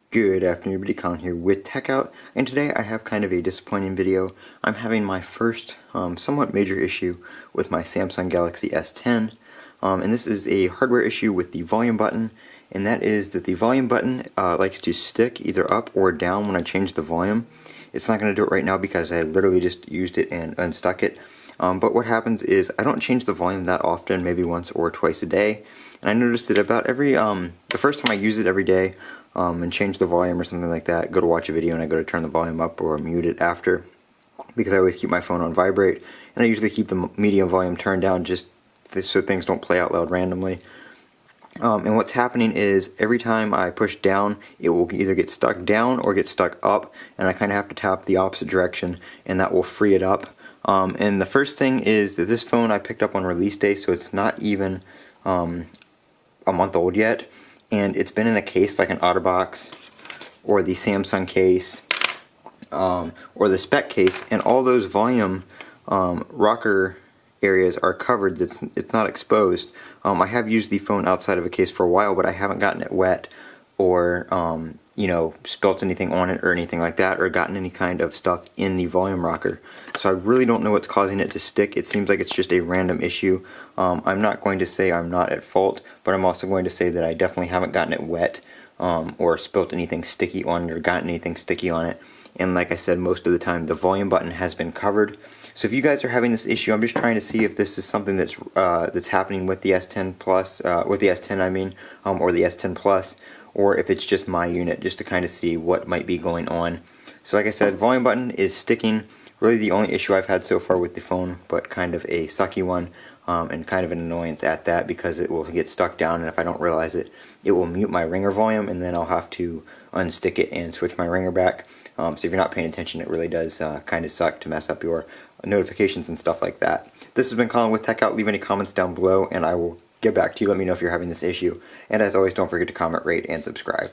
Good afternoon, everybody. Colin here with Techout, and today I have kind of a disappointing video. I'm having my first somewhat major issue with my Samsung Galaxy S10, and this is a hardware issue with the volume button, and that is that the volume button likes to stick either up or down when I change the volume. It's not going to do it right now because I literally just used it and unstuck it, but what happens is I don't change the volume that often, maybe once or twice a day, and I noticed that about every, the first time I use it every day, and change the volume or something like that, go to watch a video and I go to turn the volume up or mute it after, because I always keep my phone on vibrate, and I usually keep the medium volume turned down just so things don't play out loud randomly. And what's happening is every time I push down, it will either get stuck down or get stuck up, and I kind of have to tap the opposite direction, and that will free it up. And the first thing is that this phone I picked up on release day, so it's not even a month old yet, and it's been in a case like an OtterBox or the Samsung case or the spec case, and all those volume rocker areas are covered. It's not exposed. I have used the phone outside of a case for a while, but I haven't gotten it wet or spilt anything on it or anything like that, or gotten any kind of stuff in the volume rocker. So I really don't know what's causing it to stick. It seems like it's just a random issue. I'm not going to say I'm not at fault, but I'm also going to say that I definitely haven't gotten it wet or spilt anything sticky on it or gotten anything sticky on it. And like I said, most of the time the volume button has been covered. So if you guys are having this issue, I'm just trying to see if this is something that's happening with the S10 Plus, with the S10 I mean, or the S10 Plus, or if it's just my unit, just to kind of see what might be going on. So like I said, volume button is sticking. Really the only issue I've had so far with the phone, but kind of a sucky one, and kind of an annoyance at that, because it will get stuck down, and if I don't realize it, it will mute my ringer volume, and then I'll have to unstick it and switch my ringer back. So if you're not paying attention, it really does kind of suck to mess up your notifications and stuff like that. This has been Colin with Techout. Leave any comments down below, and I will get back to you. Let me know if you're having this issue. And as always, don't forget to comment, rate, and subscribe.